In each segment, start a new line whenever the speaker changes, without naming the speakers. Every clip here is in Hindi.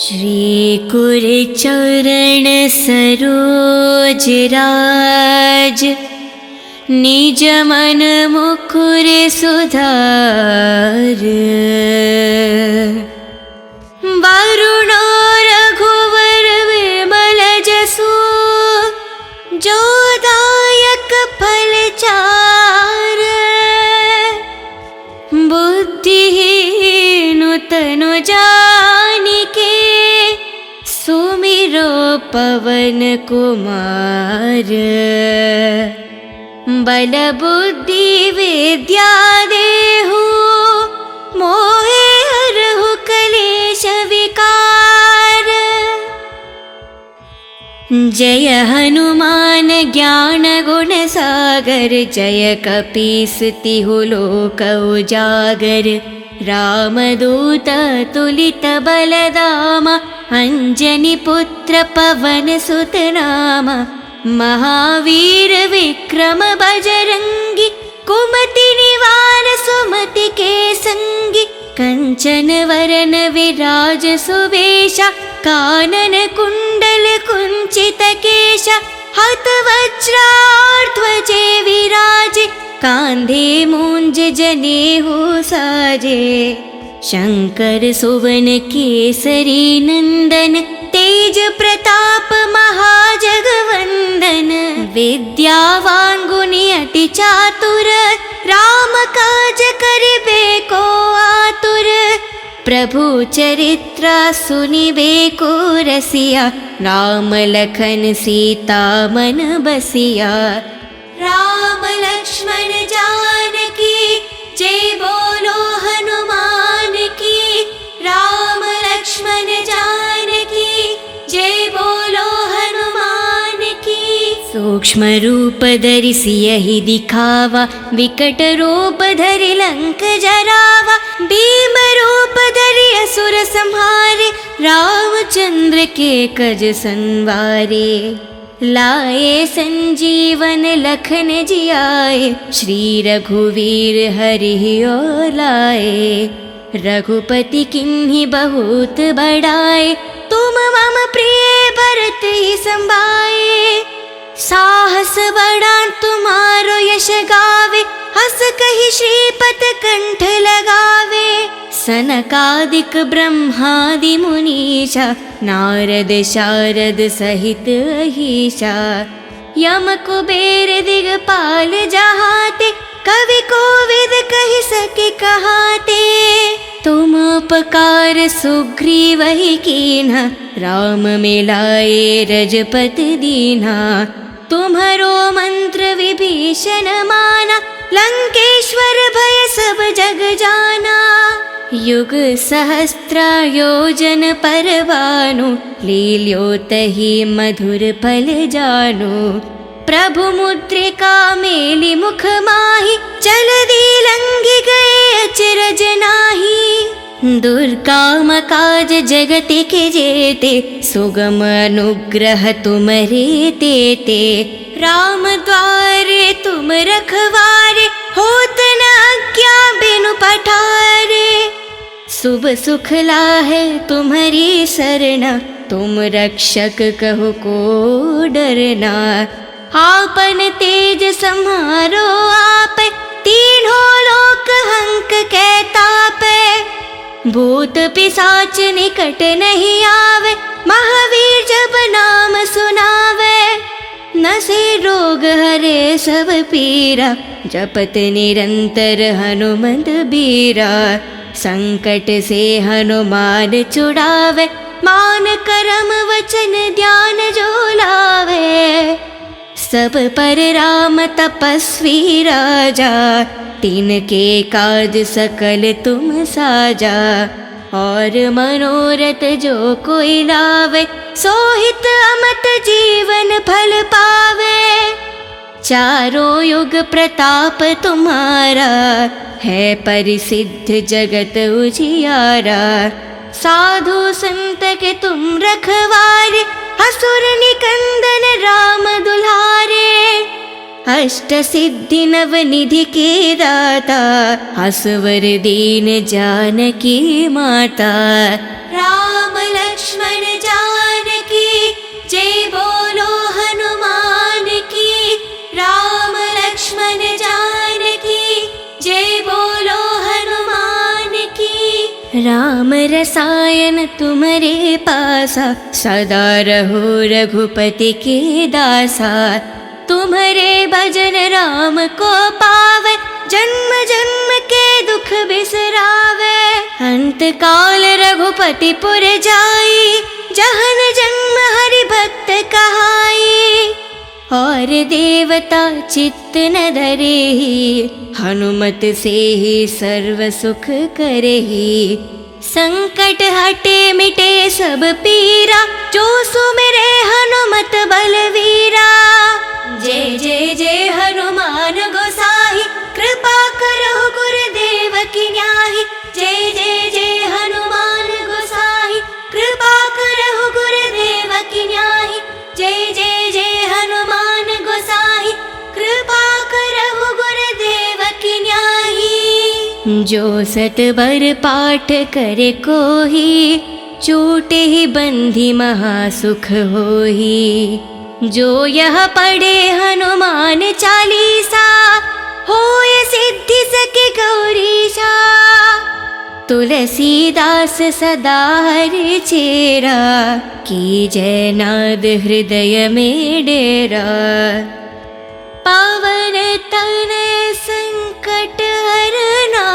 श्री कुरचरण सरोज राज, निज मन मुकुर सुधार। वरुणो रघुवर विमल जसु, जो दायक फल चार। बुद्धिहीन तनु जानिके, सुमिरो पवन कुमार। बल बुद्धि विद्या देहु, मोहे हरहु कलेश विकार। जय हनुमान ज्ञान गुण सागर, जय कपीस तिहु लोक उजागर। रामदूत तुलित बलधामा, अंजनी पुत्र पवन सुत नामा। महावीर विक्रम बजरंगी, कुमति निवार सुमति के संगी। कंचन वरन विराज सुवेशा, कानन कुंडल कुंचित केशा। हत वज्राध्वजे विराजे, कांधे मूंज जनेऊ साजे। शंकर सुवन केसरी नंदन, तेज प्रताप महाजगवंदन। विद्यावान गुणी अति चातुर, राम काज करिबे को आतुर। प्रभु चरित्र सुनिबे को रसिया, राम लखन सीता मन बसिया। राम लक्ष्मण जानकी, जय बोलो हनुमान की। राम लक्ष्मण जानकी, जय बोलो हनुमान की। सूक्ष्म रूप धरि सियहि दिखावा, विकट रूप धरि लंक जरावा। भीम रूप धरि असुर संहारे, रामचंद्र के कज संवारे। लाए संजीवन लखन जियाए, श्री रघुवीर हरि और लाए। रघुपति किन्हीं बहुत बड़ाए, तुम मम प्रिय भरत ही संभाए। साहस बड़ा तुम्हारो यश गावे, हस कहि श्रीपत कंठ लगावे। सनकादिक ब्रह्मादि मुनीषा, नारद शारद सहित अहीशा। यम कुबेर दिगपाल जहाते, कवि कोविद कहि सके कहाते। तुम उपकार सुग्रीव ही कीन्हा, राम मिलाए रजपति दीन्हा। तुम्हरो मंत्र विभीषण माना, लंकेश्वर भय सब जग जाना। युग सहस्त्र योजन पर भानु, लील्योतहि मधुर फल जानु। प्रभु मुद्रिका मेलि मुख माहि, जलधि लंघि गए अचरज नाहि। दुर्गम काज जगत के जेते, सुगम अनुग्रह तुम्हरे तेते। राम द्वारे तुम रखवारे, होत न आज्ञा बिनु पठारे। शुभ सुख लाहे तुम्हारी सरना, तुम रक्षक कहो को डरना। आपन तेज सम्हारो आपे, तीनों लोक हंक के तापे। भूत पिशाच निकट नहीं आवे, महावीर जब नाम सुनावे। नसे रोग हरे सब पीरा, जपत निरंतर हनुमंत बीरा। संकट से हनुमान छुड़ावे, मान करम वचन ध्यान जो लावे। सब पर राम तपस्वी राजा, तिनके काज सकल तुम साजा। और मनोरथ जो कोई लावे, सोहित अमत जीवन फल पावे। चारों युग प्रताप तुम्हारा, है परिसिद्ध जगत उजियारा। साधु संत के तुम रखवारे, असुर निकंदन राम दुलारे। अष्ट सिद्धि नव निधि के दाता, असवर दीन जानकी माता। राम लक्ष्मण राम रसायन तुम्हारे पासा, सदा रहो रघुपति के दासा। तुम्हारे भजन राम को पावे, जन्म जन्म के दुख बिसरावे। अंत काल रघुपति पुर जाई, जहन जन्म हरि भक्त कहाई। और देवता चित्त न धरेहि, हनुमत से ही सर्व सुख करेहि। संकट हटे मिटे सब पीरा, जो सुमिरे हनुमत बलवीरा। जय जय जय हनुमान गोसाई, कृपा करो गुरुदेव की न्याही। जय जय जय हनुमान गोसाई, कृपा करो गुरुदेव की न्याही। जय जय जय हनुमान गोसाई, कृपा करो गुरुदेव की न्याही। जो सतबर पाठ करे कोही, छूटे ही बंधी महासुख होही। जो यह पढ़े हनुमान चालीसा, होय सिद्धि सके गौरीशा। तुलसीदास सदा हरि चेरा, की जय नाद हृदय में डेरा। पावन तनय संकट हरना,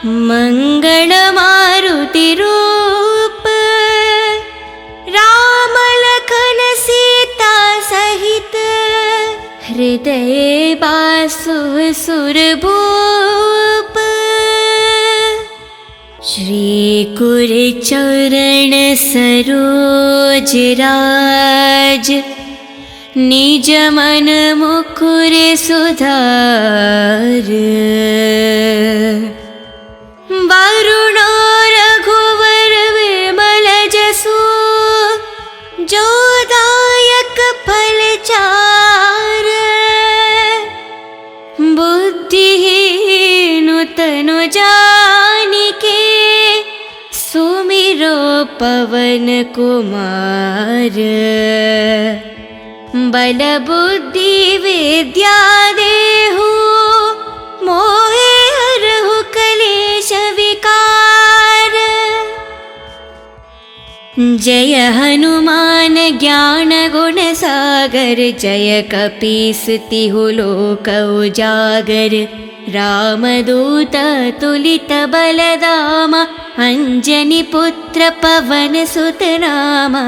मंगल मारुति रूप। राम लखन सीता सहित, हृदय बासु सुरभूप। श्री कुर चरण सरोज राज, निज मन मुकुर सुधार। वरुण रघुवर विमल जसु, जो दायक फल चार। बुद्धिहीन तनु जानिके, सुमिरो पवन कुमार। बल बुद्धि विद्या देहु, मोहे हरहु कलेश विकार। जय हनुमान ज्ञान गुण सागर, जय कपीस तिहु लोक उजागर। रामदूत तुलित बलधामा, अंजनी पुत्र पवन सुत नामा।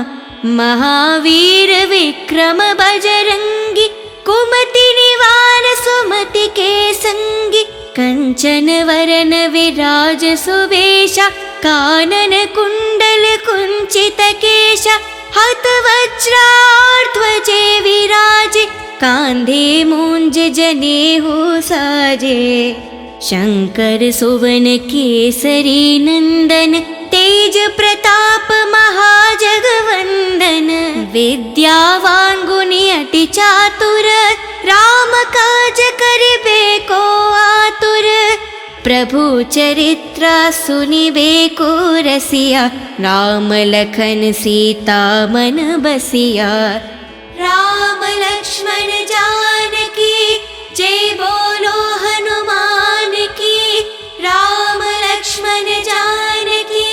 महावीर विक्रम बजरंगी, कुमति निवार सुमति के संगी। कंचन वरन विराज सुवेशा, कानन कुंडल कुंचित केशा। हत वज्राध्वजे विराजे, कांधे मूंज जनेऊ साजे। शंकर सुवन केसरी नंदन, तेज प्रताप महाजगवंदन। विद्यावान गुणी अति चातुर, राम काज करिबे को आतुर। प्रभु चरित्र सुनिबे को रसिया, राम लखन सीता मन बसिया। राम लक्ष्मण जानकी, जय बोलो हनुमान की। राम लक्ष्मण जानकी,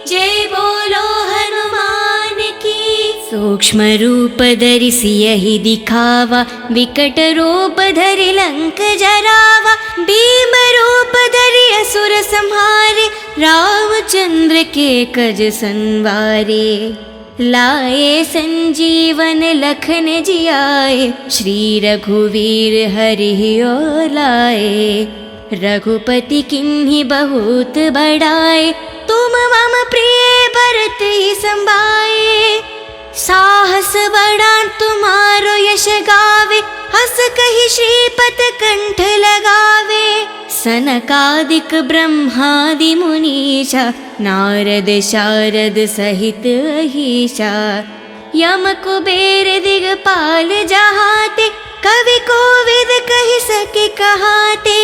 जय बोलो हनुमान की। सूक्ष्म रूप धरि सियहि दिखावा, विकट रूप धरि लंक जरावा। भीम रूप धरि असुर संहारे, रामचंद्र के कज संवारे। लाए संजीवन लखन जियाए, श्री रघुवीर हरि ओर लाए। रघुपति किन्हीं बहुत बड़ाए, तुम मम प्रिय भरत ही संभाए। साहस बड़ा तुम्हारो यश गावे, हस कहि श्रीपत कंठ लगावे। सनकादिक ब्रह्मादि मुनीषा, नारद शारद सहित अहीशा। यम कुबेर दिगपाल जहाते, कवि कोविद कहि सके कहाते।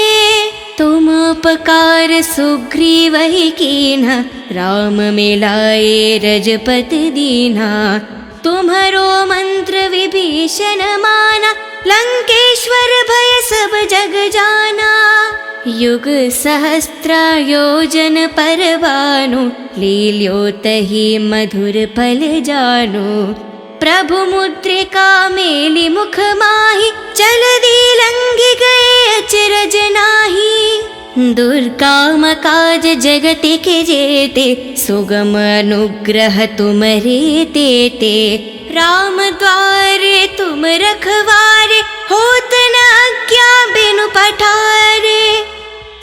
तुम उपकार सुग्रीवहि कीन्हा, राम मिलाए रजपति दीन्हा। तुम्हरो मंत्र विभीषण माना, लंकेश्वर भय सब जग जाना। युग सहस्त्र योजन परवानु, लील्योतहि मधुर फल जानु। प्रभु मुद्रिका मेलि मुख माहि, जलधि लंघि गए अचरज नाही। दुर्गम काज जगति के जेते, सुगम अनुग्रह तुमरे तेते। राम द्वारे तुम रखवारे, होत न आज्ञा बिनु पठारे।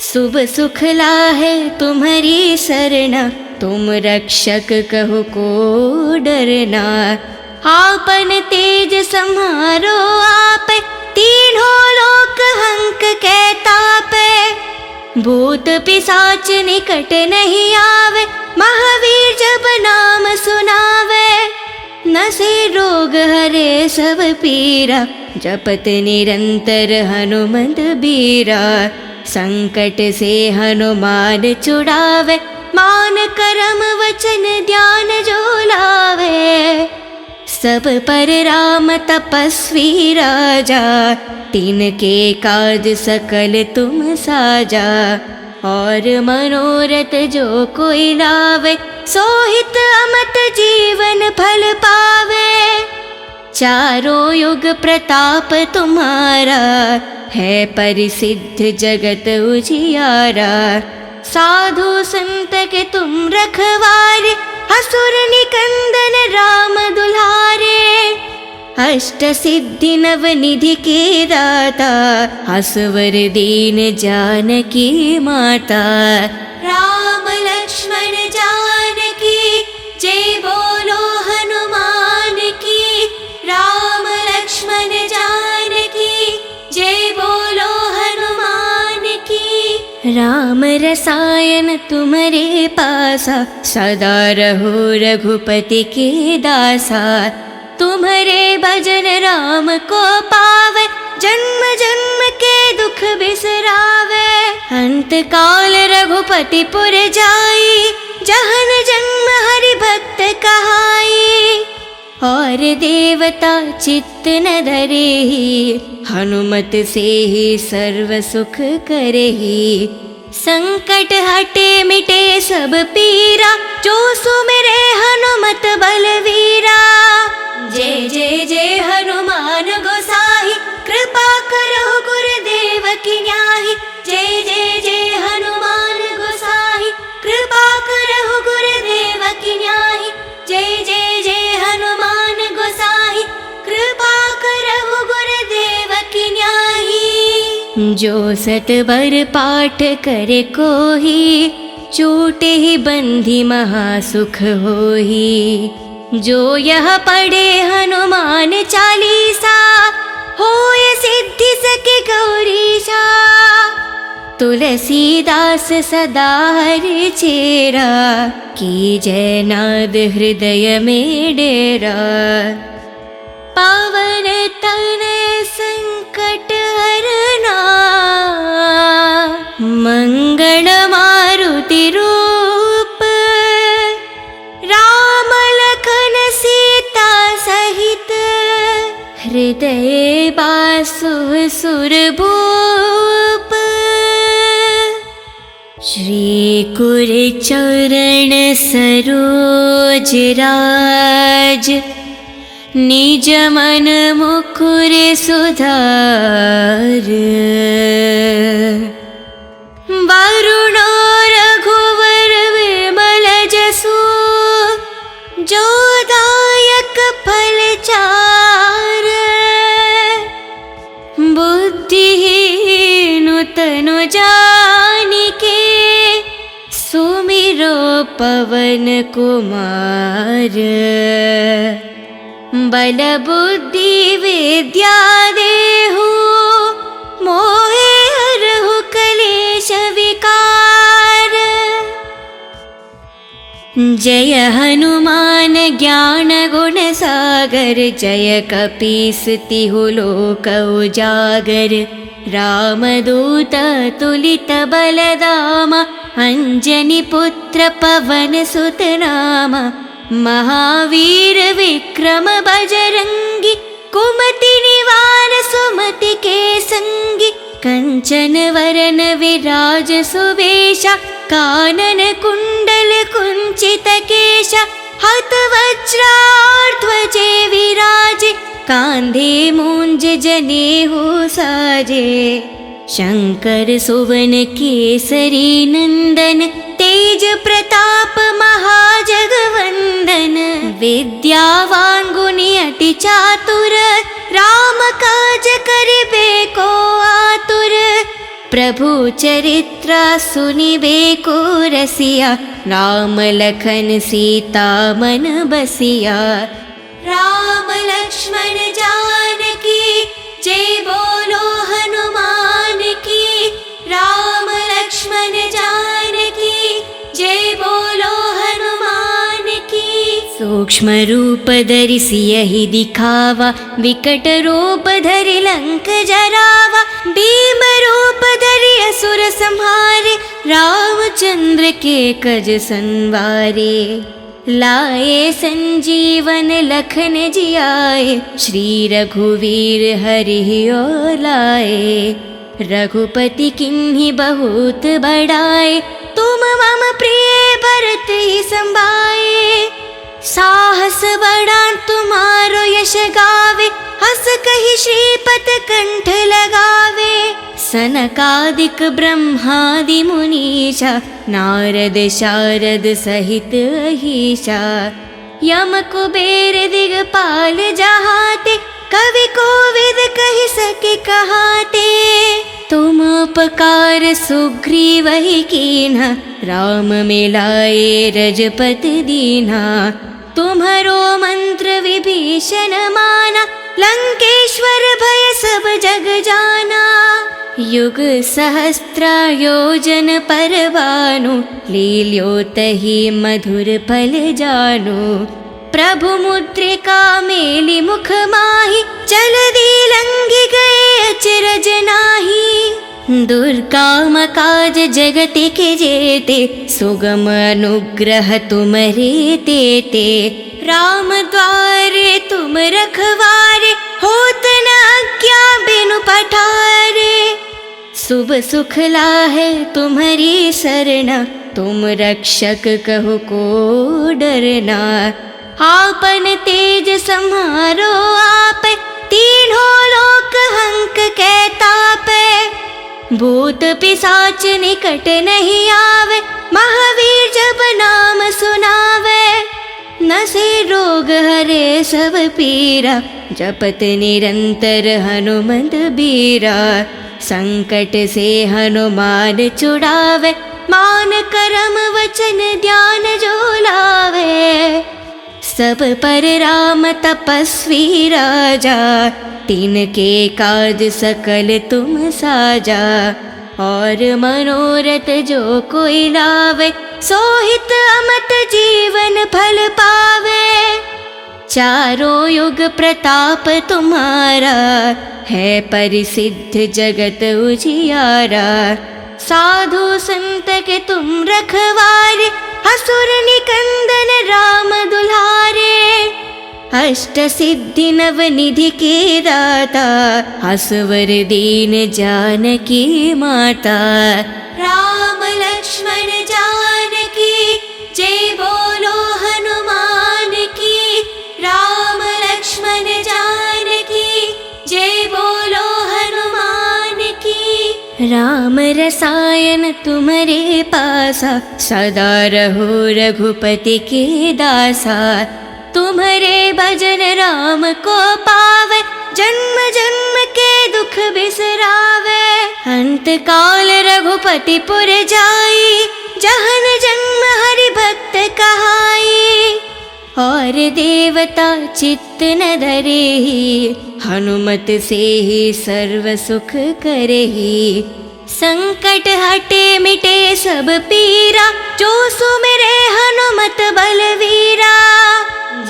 शुभ सुख लाहे तुम्हारी सरना, तुम रक्षक कहो को डरना। आपन तेज सम्हारो आप, तीनों लोक हंक के तापे। भूत पिशाच निकट नहीं आवे, महावीर जब नाम सुनावे। नसे रोग हरे सब पीरा, जपत निरंतर हनुमंत बीरा। संकट से हनुमान छुड़ावे, मान करम वचन ध्यान जो लावे। सब पर राम तपस्वी राजा, तिनके काज सकल तुम साजा। और मनोरथ जो कोई लावे, सोहित अमत जीवन फल पावे। चारों युग प्रताप तुम्हारा, है परिसिद्ध जगत उजियारा। साधु संत के तुम रखवारे, असुर निकंदन राम दुलारे। अष्ट सिद्धि नव निधि के दाता, असवर दीन जानकी माता। राम लक्ष्मण जानकी, जय बोलो हनुमान की। राम लक्ष्मण जानकी, जय बोलो हनुमान की। राम रसायन तुम्हारे पासा, सदा रहो रघुपति के दासा। तुम्हारे भजन राम को पावे, जन्म जन्म के दुख बिसरावे। अंत काल रघुपति पुर जाई, जहन जन्म हरि भक्त कहाई। और देवता चित्त न धरेहि, हनुमत से ही सर्व सुख करेहि। संकट हटे मिटे सब पीरा, जो सुमिरे हनुमत बलवीरा। जय जय जय हनुमान गोसाई, कृपा करो गुरुदेव की न्याही। जय जय जय हनुमान गोसाई, कृपा करो गुरुदेव की न्याही। जय जय जय हनुमान गोसाई, कृपा करो गुरुदेव की न्याही। जो सत बर पाठ करे कोही, छूटे ही बंधी महासुख होही। जो यह पढ़े हनुमान चालीसा, होय सिद्धि सके गौरीशा। तुलसीदास सदा हरि चेरा, की जय नाद हृदय में डेरा। पावन तनय संकट हरना, मंगल मारुति रूप। राम लखन सीता सहित, हृदय बासु सुरभूप। श्री कुर चरण सरोज राज, निज मन मुकुर सुधार। वरुण रघुवर विमल जसु, जो दायक फल चार। बुद्धिहीन तनु जानिके, सुमिरो पवन कुमार। बल बुद्धि विद्या देहु, मोहे हरहु कलेश विकार। जय हनुमान ज्ञान गुण सागर, जय कपीस तिहु लोक उजागर। रामदूत तुलित बलदामा, अंजनी पुत्र पवन सुत नामा। महावीर विक्रम बजरंगी, कुमति निवार सुमति के संगी। कंचन वरन विराज सुवेश कानन कुंडल कुंचित केश हत वज्राध्वजे विराजे कांधे मूंज जनेऊ साजे शंकर सुवन केसरी नंदन तेज प्रताप महाजगवंदन विद्यावान गुणी अति चातुर राम काज करिबे को आतुर प्रभु चरित्र सुनिबे को रसिया राम लखन सीता मन बसिया राम लक्ष्मण जानकी जय बोलो हनुमान की राम लक्ष्मण जानकी जय बोलो हनुमान की सूक्ष्म रूप धरि सियहि दिखावा विकट रूप धरि लंक जरावा भीम रूप धरि असुर संहारे रामचंद्र के कज संवारे लाए संजीवन लखन जियाए श्री रघुवीर हरि ओ लाए रघुपति किन्हीं बहुत बड़ाए तुम मम प्रिय भरत ही संभाए साहस बड़ा तुम्हारो यश गावे हस कहि श्रीपत कंठ लगावे सनकादिक ब्रह्मादि मुनीषा नारद शारद सहित अहीशा यम कुबेर दिगपाल जहाते कवि कोविद कहि सके कहाते तुम उपकार सुग्रीव ही कीन्हा राम मिलाए रजपत दीन्हा तुम्हारो मंत्र विभीषण माना लंकेश्वर भय सब जग जाना युग सहस्त्र योजन पर भानु लील्यो तहि मधुर फल जानु प्रभु मुद्रिका मेलि मुख माहि जलधि लंघि गए अचरज नाही दुर्गम काज जगति के जेते सुगम अनुग्रह तुम्हारे तेते राम द्वारे तुम रखवारे होत न आज्ञा बिनु पठारे शुभ सुख लाहे तुम्हारी सरना तुम रक्षक कहो को डरना आपन तेज सम्हारो आप तीनों लोक हंक कहतापे भूत पिशाच निकट नहीं आवे महावीर जब नाम सुनावे नसे रोग हरे सब पीरा जपत निरंतर हनुमत बीरा संकट से हनुमान छुड़ावे मान करम वचन ध्यान जो लावे सब पर राम तपस्वी राजा तिनके काज सकल तुम साजा और मनोरथ जो कोई लावे सोहित अमत जीवन फल पावे चारों युग प्रताप तुम्हारा है परिसिद्ध जगत उजियारा साधु संत के तुम रखवारे असुर निकंदन राम दुल्हारे अष्ट सिद्धि नव निधि के दाता असवर दीन जानकी माता राम लक्ष्मण जानकी जय बोलो हनुमान की राम लक्ष्मण जानकी जय बोलो हनुमान की राम रसायन तुम्हारे पासा सदा रहो रघुपति के दासा तुम्हारे भजन राम को पावे जन्म जन्म के दुख बिसरावे अंत काल रघुपति पुर जाई जहन जन्म हरि भक्त कहाई और देवता चित्त न धरे हनुमत से ही सर्व सुख करे संकट हटे मिटे सब पीरा जो सुमिरे हनुमत बलवीरा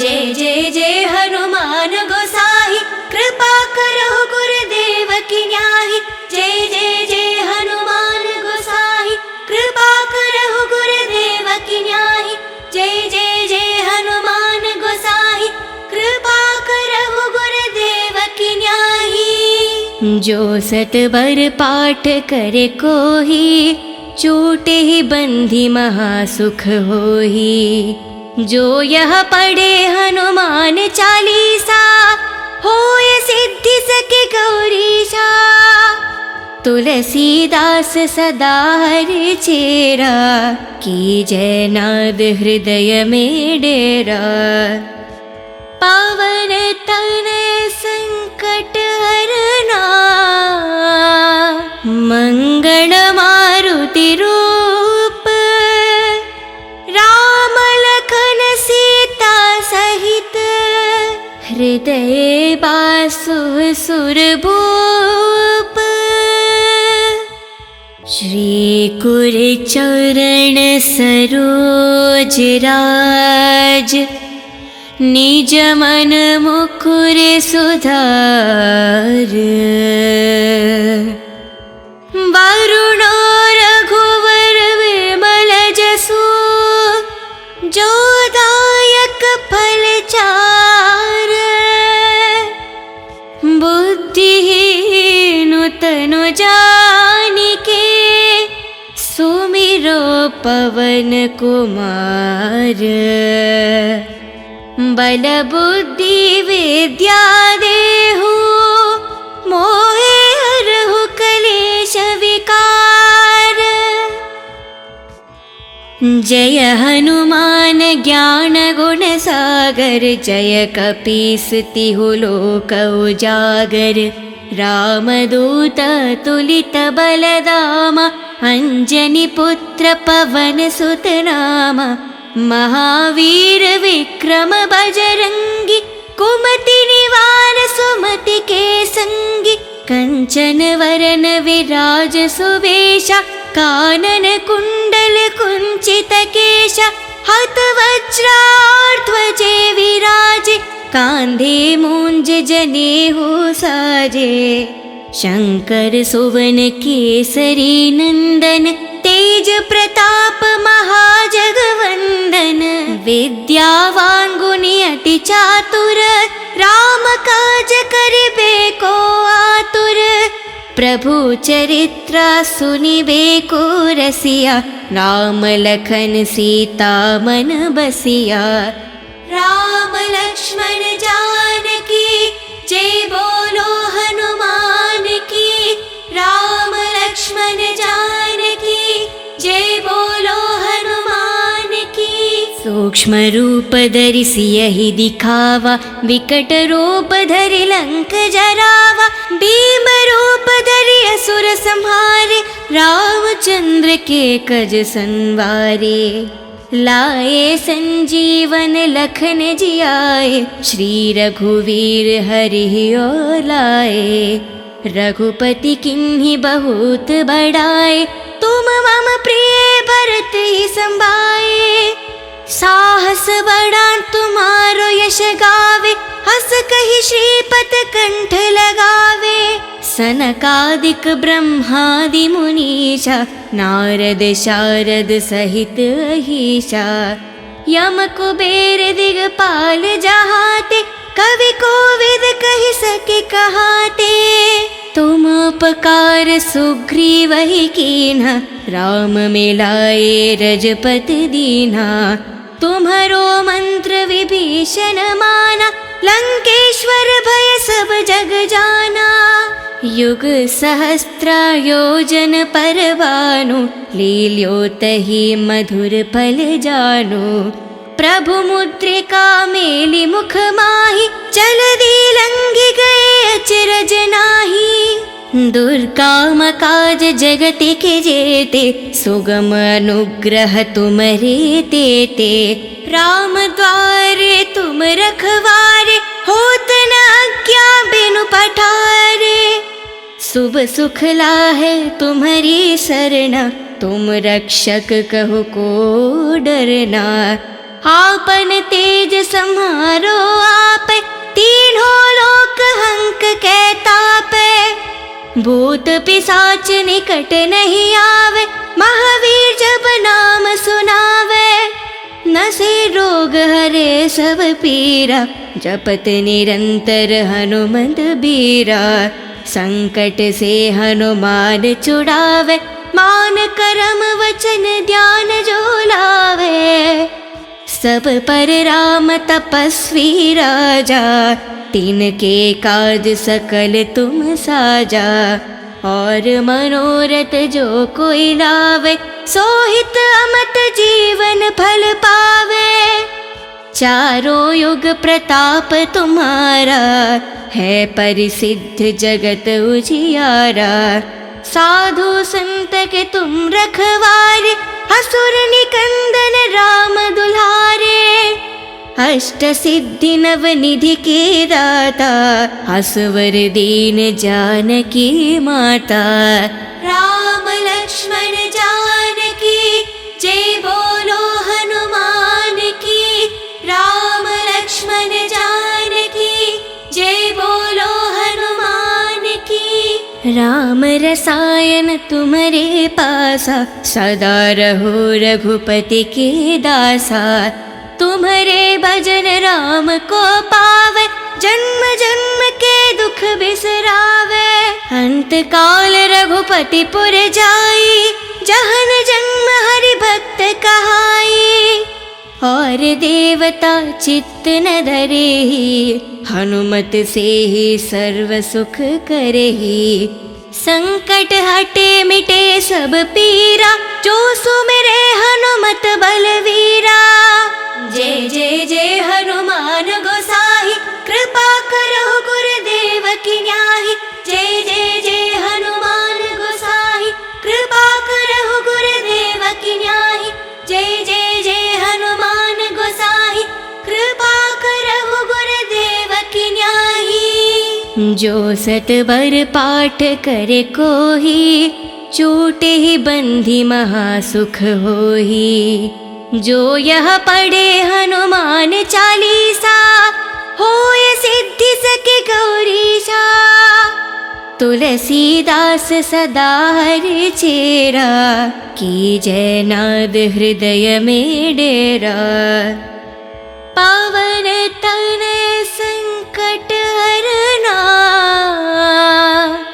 जय जय जय हनुमान गोसाई कृपा करो गुरुदेव की न्याही जय जय जय हनुमान गोसाई कृपा करो गुरुदेव की न्याही जय जय जय हनुमान गोसाई कृपा करो गुरुदेव की न्याही। जो सतबर पाठ करे कोही, चोटे ही बंधी महासुख होही। जो यह पढ़े हनुमान चालीसा, होय सिद्धि सके गौरीशा। तुलसीदास सदा हरि चेरा, कीजय नाद हृदय में डेरा। पावन तनय संकट हरना, मंगल मारुति रूप। राम लखन सीता सहित, हृदय बासु सुरभूप। श्री कुर चरण सरोज राज, निज मन मुकुर सुधार। वरुण रघुवर विमल जसु, जो दायक फल चार। बुद्धिहीन तनु जानिके, सुमिरो पवन कुमार। बल बुद्धि विद्या देहु, मोहे हरहु कलेश विकार। जय हनुमान ज्ञान गुण सागर, जय कपीस तिहु लोक उजागर। रामदूत तुलित बलधामा, अंजनी पुत्र पवन सुत नामा। महावीर विक्रम बजरंगी, कुमति निवार सुमति के संगी। कंचन वरन विराज सुवेशा, कानन कुंडल कुंचित केशा। हत वज्राध्वजे विराजे, कांधे मूंज जनेऊ साजे। शंकर सुवन केसरी नंदन, तेज प्रताप महाजगवंदन। विद्यावान गुणी अति चातुर, राम काज करिबे को आतुर। प्रभु चरित्र सुनिबे को रसिया, राम लखन सीता मन बसिया। राम लक्ष्मण जानकी, जय बोलो हनुमान की। राम लक्ष्मण जानकी, जय बोलो हनुमान की। सूक्ष्म रूप धरि सियहि दिखावा, विकट रूप धरि लंक जरावा। भीम रूप धरि असुर संहारे, रामचंद्र के कज संवारे। लाए संजीवन लखन जियाए, श्री रघुवीर हरि ओर लाए। रघुपति किन्हीं बहुत बड़ाए, तुम मम प्रिय भरत ही संभाए। साहस बड़ा तुम्हारो यश गावे, हस कहि श्रीपत कंठ लगावे। सनकादिक ब्रह्मादि मुनीषा, नारद शारद सहित अहीशा। यम कुबेर दिगपाल जहाते, कवि कोविद कहि सके कहाते। तुम उपकार सुग्रीवहि कीन्हा, राम मिलाए रजपति दीन्हा। तुम्हरो मंत्र विभीषण माना, लंकेश्वर भय सब जग जाना। युग सहस्त्र योजन पर भानु, लील्योतहि मधुर फल जानु। प्रभु मुद्रिका मेलि मुख माहि, जलधि लंघि गए अचरज नाही। दुर्गम काज जगति के जेते, सुगम अनुग्रह तुमरे तेते। राम द्वारे तुम रखवारे, होत न आज्ञा बिनु पठारे। शुभ सुख लाहे तुम्हारी सरना, तुम रक्षक कहो को डरना। आपन तेज सम्हारो आप, तीनों लोक हंक के तापे। भूत पिशाच निकट नहीं आवे, महावीर जब नाम सुनावे। नसे रोग हरे सब पीरा, जपत निरंतर हनुमत बीरा। संकट से हनुमान छुड़ावे, मान करम वचन ध्यान जो लावे। सब पर राम तपस्वी राजा, तिनके काज सकल तुम साजा। और मनोरथ जो कोई लावे, सोहित अमत जीवन फल पावे। चारों युग प्रताप तुम्हारा, है परिसिद्ध जगत उजियारा। साधु संत के तुम रखवारे, असुर निकंदन राम दुलारे। अष्ट सिद्धि नव निधि के दाता, असवर दीन जानकी माता। राम लक्ष्मण जानकी जय बोलो हनुमान की। राम लक्ष्मण जानकी जय बोलो हनुमान की। राम रसायन तुम्हारे पासा, सदा रहो रघुपति के दासा। तुम्हारे भजन राम को पावे, जन्म जन्म के दुख बिसरावे। अंत काल रघुपति पुर जाई, जहन जन्म हरि भक्त कहाई। और देवता चित्त न धरेहि, हनुमत से ही सर्व सुख करेहि। संकट हटे मिटे सब पीरा, जो सुमिरे हनुमत बलवीरा। जय जय जय हनुमान गोसाई, कृपा करो गुरुदेव की न्याही। जय जय जय हनुमान गोसाई, कृपा करो गुरुदेव की न्याही। जय जय जय हनुमान गोसाई, कृपा करो गुरुदेव की न्याही। जो सत बर पाठ करे कोही, छूटे ही बंधी महासुख होही। जो यह पढ़े हनुमान चालीसा, होय सिद्धि सके गौरीशा। तुलसीदास सदा हरि चेरा, की जय नाद हृदय में डेरा। पावन तनय संकट हरना,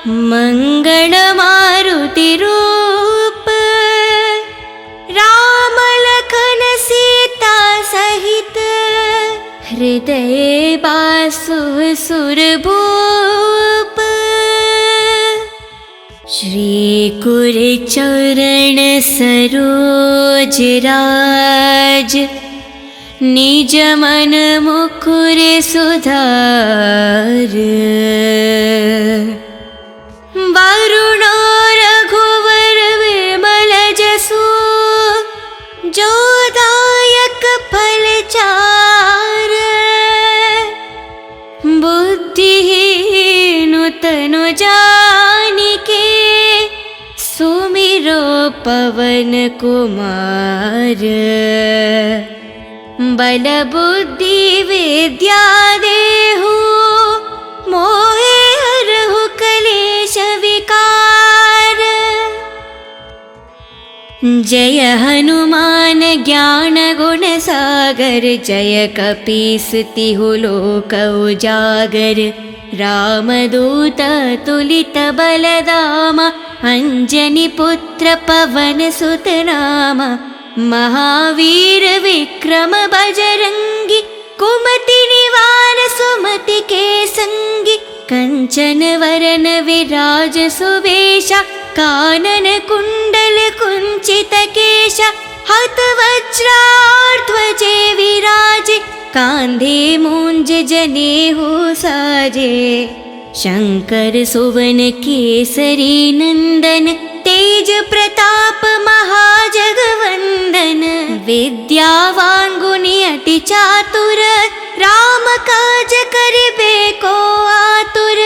मंगल मारुति रूप। राम लखन सीता सहित, हृदय बासु सुरभूप। श्री कुर चरण सरोज राज, निज मन मुकुर सुधार। वरुण रघुवर विमल जसु, जो दायक फल चार। बुद्धिहीन तनु जानिके, सुमिरो पवन कुमार। बल बुद्धि विद्या देहु, मोहे हरहु कलेश विकार। जय हनुमान ज्ञान गुण सागर, जय कपीस तिहु लोक उजागर। रामदूत तुलित बलदामा, अंजनी पुत्र पवन सुत नामा। महावीर विक्रम बजरंगी, कुमति निवार सुमति के संगी। कंचन वरन विराज सुवेशा, कानन कुंडल कुंचित केशा। हत वज्रार ध्वजे विराजे, कांधे मूंज जनेऊ साजे। शंकर सुवन केसरी नंदन, तेज प्रताप महाजगवंदन। विद्यावान गुणी अति चातुर, राम काज करिबे को आतुर।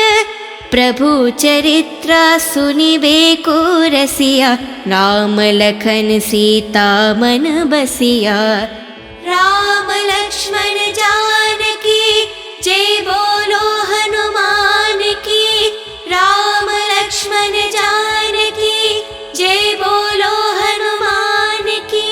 प्रभु चरित्र सुनिबे को रसिया, राम लखन सीता मन बसिया। राम लक्ष्मण जानकी जय बोलो हनुमान की। राम लक्ष्मण जानकी जय बोलो हनुमान की।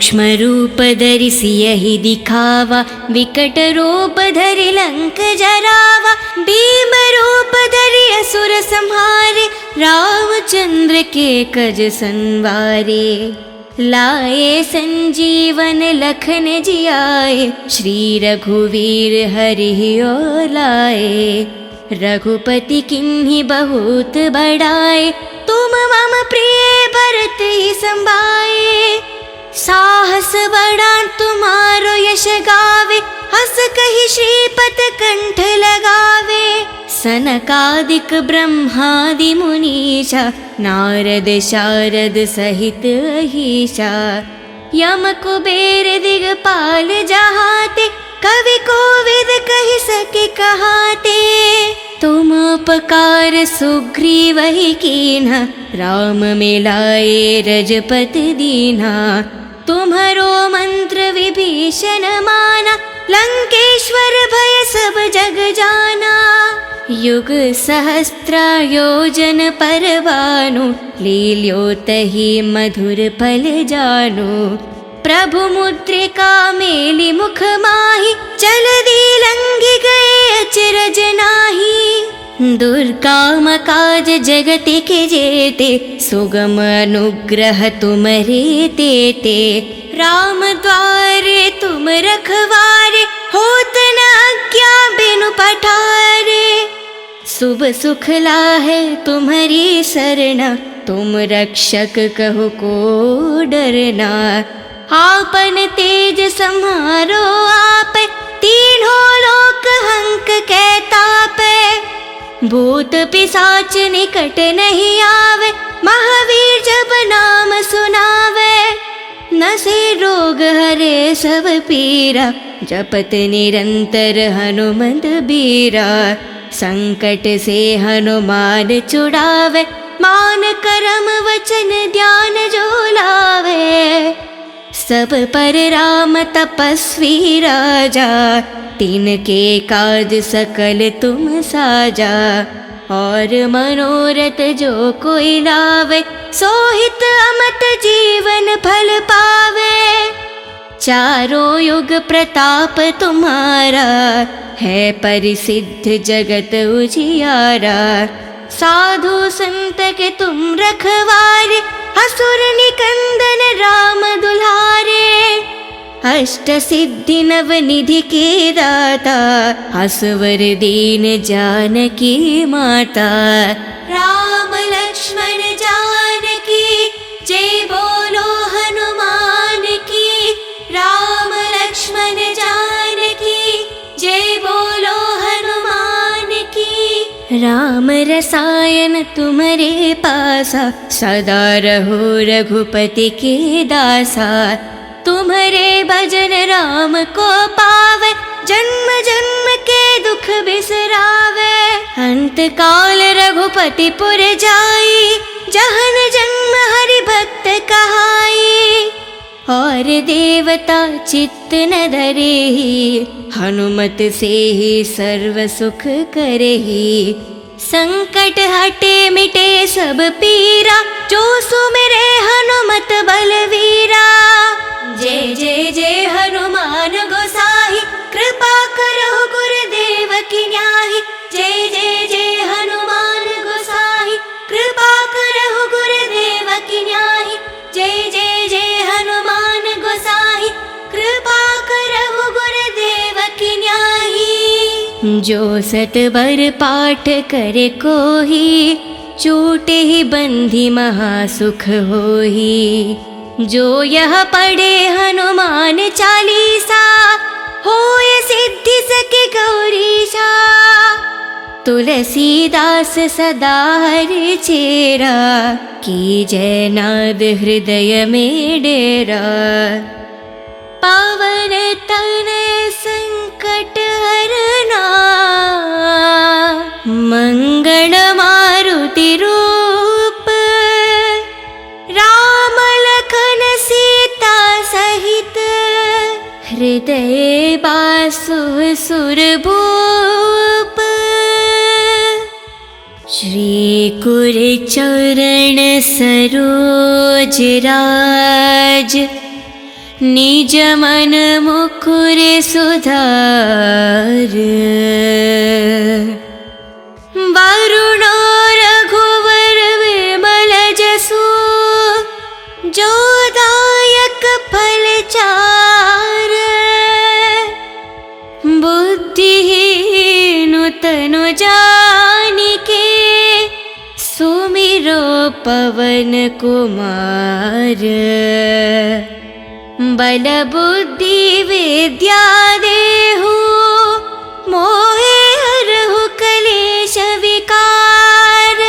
सूक्ष्म रूप धरि सियहि दिखावा, विकट रूप धरि लंक जरावा। भीम रूप धरि असुर संहारे, रामचंद्र के कज संवारे। लाए संजीवन लखन जियाए, श्री रघुवीर हरि ओ लाए। रघुपति किन्हीं बहुत बड़ाए, तुम मम प्रिय भरत ही संभाए। साहस बड़ा तुम्हारो यश गावे, हस कहि श्रीपत कंठ लगावे। सनकादिक ब्रह्मादि मुनीषा, नारद शारद सहित अहीशा। यम कुबेर दिगपाल जहाते, कवि कोविद कहि सके कहाते। तुम उपकार सुग्रीव ही कीन्हा, राम मिलाए रजपति दीन्हा। तुम्हरो मंत्र विभीषण माना, लंकेश्वर भय सब जग जाना। युग सहस्त्र योजन पर भानु, लील्यो तहि मधुर फल जानु। प्रभु मुद्रिका मेलि मुख माहि, जलधि लंघि गए अचरज नाही। दुर्गम काज जगति के जेते, सुगम अनुग्रह तुम्हरे तेते। राम द्वारे तुम रखवारे, होत न आज्ञा बिनु पठारे। शुभ सुख लाहे तुम्हारी सरना, तुम रक्षक कहो को डरना। आपन तेज सम्हारो आप, तीनों लोक हंक कै तापै। भूत पिशाच निकट नहीं आवे, महावीर जब नाम सुनावे। नसे रोग हरे सब पीरा, जपत निरंतर हनुमत बीरा। संकट से हनुमान छुड़ावे, मान करम वचन ध्यान जो लावे। सब पर राम तपस्वी राजा, तिनके काज सकल तुम साजा। और मनोरथ जो कोई लावे, सोहित अमत जीवन फल पावे। चारों युग प्रताप तुम्हारा, है परिसिद्ध जगत उजियारा। साधु संत के तुम रखवारे, असुर निकंदन राम दुलारे। अष्ट सिद्धि नव निधि के दाता, असवर दीन जानकी माता। राम लक्ष्मण जानकी, जय बोलो हनुमान की। राम लक्ष्मण जानकी, जय बोलो हनुमान की। राम रसायन तुम्हारे पासा, सदा रहो रघुपति के दासा। तुम्हारे भजन राम को पावे, जन्म जन्म के दुख बिसरावे। अंत काल रघुपति पुर जाई, जहन जन्म हरि भक्त कहाई। और देवता चित्त न धरेहि, हनुमत से ही सर्व सुख करेहि। संकट हटे मिटे सब पीरा, जो सुमिरे हनुमत बलवीरा। जय जय जय हनुमान गोसाई, कृपा करो गुरुदेव की न्याही। जय जय जय हनुमान गोसाई, कृपा करो गुरुदेव की न्याही। जय जय जय हनुमान गोसाई, कृपा करो गुरुदेव की न्याही। जो सतबर पाठ करे कोही, छूटे ही बंधी महासुख होही। जो यह पढ़े हनुमान चालीसा, होय सिद्धि सके गौरीशा। तुलसीदास सदा हरि चेरा, की जय नाद हृदय में डेरा। पावन तनय संकट हरना, मंगल मारुति रूप। राम लखन सीता सहित, हृदय बासु सुरभूप। श्री कुर चरण सरोज राज, निज मन मुकुरे सुधार। वरुणो रघुवर विमल जसु, जो दायक फल चार। बुद्धिहीन तनु जानिके, सुमिरो पवन कुमार। बल बुद्धि विद्या देहु, मोहे हरहु कलेश विकार।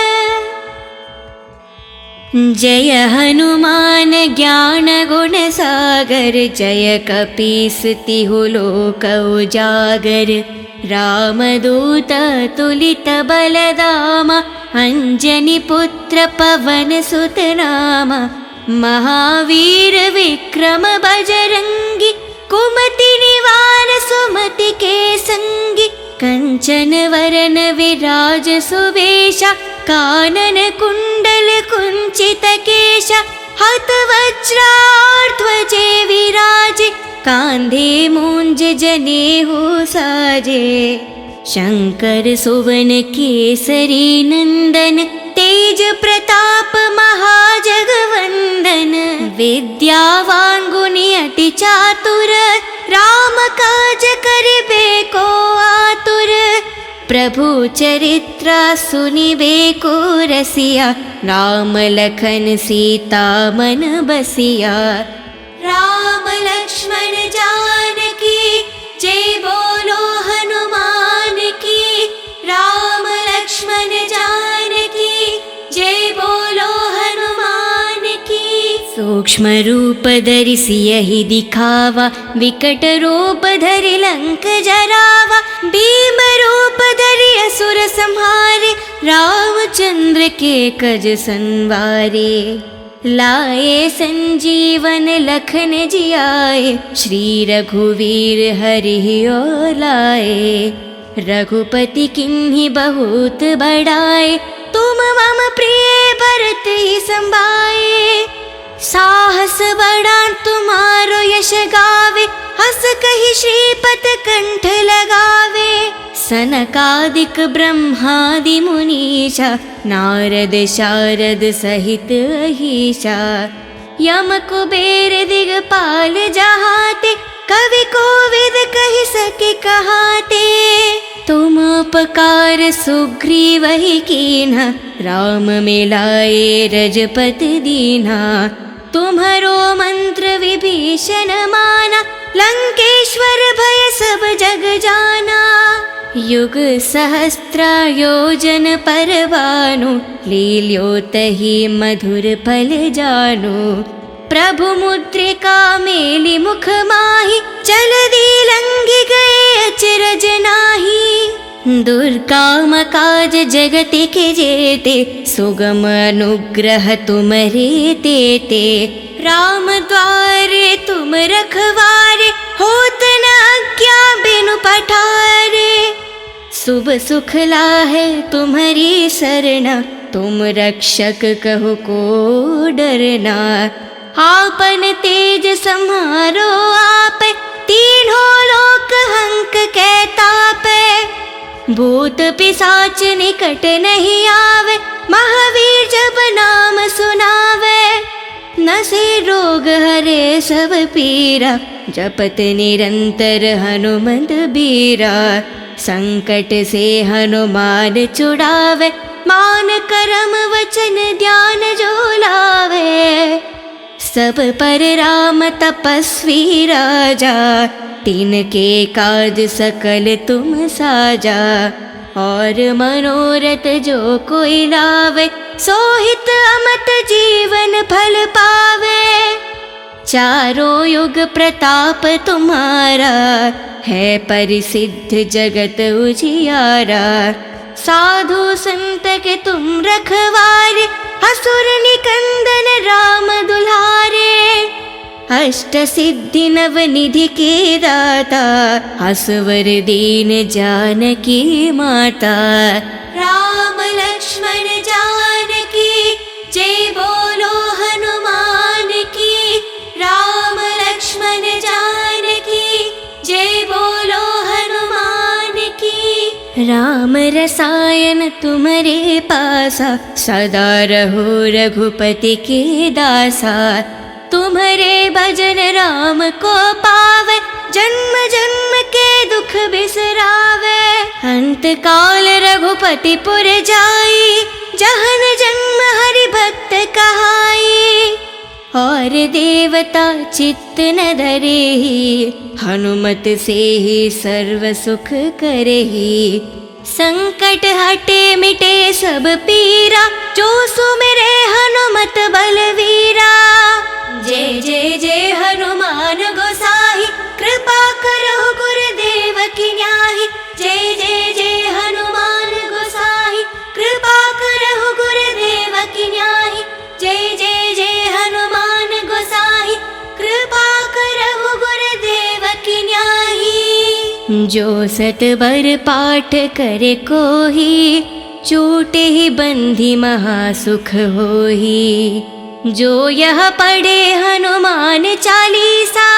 जय हनुमान ज्ञान गुण सागर, जय कपीस तिहु लोक उजागर। रामदूत तुलित बलधामा, अंजनी पुत्र पवन सुत नामा। महावीर विक्रम बजरंगी, कुमति निवार सुमति के संगी। कंचन वरन विराज सुवेशा, कानन कुंडल कुंचित केशा। हत वज्राध्वजे विराजे, कांधे मूंज जनेऊ साजे। शंकर सुवन केसरी नंदन, तेज प्रताप महाजगवंदन। विद्यावान गुणी अति चातुर, राम काज करिबे को आतुर। प्रभु चरित्र सुनिबे को रसिया, राम लखन सीता मन बसिया। राम लक्ष्मण जानकी, जय बोलो हनुमान की। राम लक्ष्मण जानकी, जय बोलो हनुमान की। सूक्ष्म रूप धरि सियहि दिखावा, विकट रूप धरि लंक जरावा। भीम रूप धरि असुर संहारे, रामचंद्र के कज संवारे। लाए संजीवन लखन जियाए, श्री रघुवीर हरि ओर लाए। रघुपति किन्हीं बहुत बड़ाए, तुम मम प्रिय भरत ही संभाए। साहस बड़ा तुम्हारो यश गावे, हस कहि श्रीपत कंठ लगावे। सनकादिक ब्रह्मादि मुनीषा, नारद शारद सहित अहीशा। यम कुबेर दिगपाल जहाते, कवि कोविद कहि सके कहाते। तुम उपकार सुग्रीव ही कीन्हा, राम मिलाए रजपति दीन्हा। तुम्हरो मंत्र विभीषण माना, लंकेश्वर भय सब जग जाना। युग सहस्त्र योजन पर भानु, लील्योतहि मधुर फल जानु। प्रभु मुद्रिका मेलि मुख माहि, जलधि लंघि गए अचरज नाहि। दुर्गम काज जगत के जेते, सुगम अनुग्रह तुमरे तेते। राम द्वारे तुम रखवारे, होत न आज्ञा बिनु पठारे। शुभ सुख लाहे तुम्हारी सरना, तुम रक्षक कहो को डरना। आपन तेज सम्हारो आप, तीनों लोक हंक के तापे। भूत पिशाच निकट नहीं आवे, महावीर जब नाम सुनावे। नसे रोग हरे सब पीरा, जपत निरंतर हनुमत बीरा। संकट से हनुमान छुड़ावे, मान करम वचन ध्यान जो लावे। सब पर राम तपस्वी राजा, तिनके काज सकल तुम साजा। और मनोरथ जो कोई लावे, सोहित अमत जीवन फल पावे। चारों युग प्रताप तुम्हारा, है परिसिद्ध जगत उजियारा। साधु संत के तुम रखवारे, असुर निकंदन राम दुलारे। अष्ट सिद्धि नव निधि के दाता, असवर दीन जानकी माता। राम लक्ष्मण जानकी, जय बोलो हनुमान की। राम लक्ष्मण राम रसायन तुम्हारे पासा, सदा रहो रघुपति के दासा। तुम्हारे भजन राम को पावे, जन्म जन्म के दुख बिसरावे। अंत काल रघुपति पुर जाई, जहन जन्म हरि भक्त कहाई। और देवता चित्त न धरेहि, हनुमत से ही सर्व सुख करेहि। संकट हटे मिटे सब पीरा, जो सुमिरे हनुमत बलवीरा। जय जय जय हनुमान गोसाई, कृपा करो गुरुदेव की न्याही। जय जय जय हनुमान गोसाई, कृपा करो गुरुदेव की न्याही। जय जय जय हनुमान गोसाई, कृपा करहु गुरुदेव की न्याही। जो सत बर पाठ करे कोही, छूटे ही बंधी महासुख होही। जो यह पढ़े हनुमान चालीसा,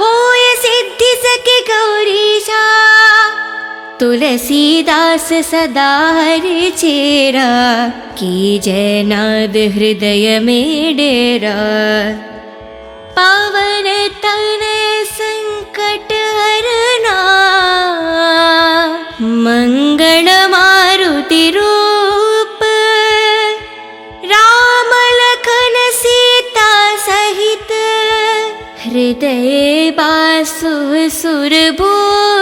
होय सिद्धि सके गौरीशा। तुलसीदास सदा हरि चेरा, की जय नाद हृदय में डेरा। पावन तनय संकट हरना, मंगल मारुति रूप। राम लखन सीता सहित, हृदय बासु सुरभूप।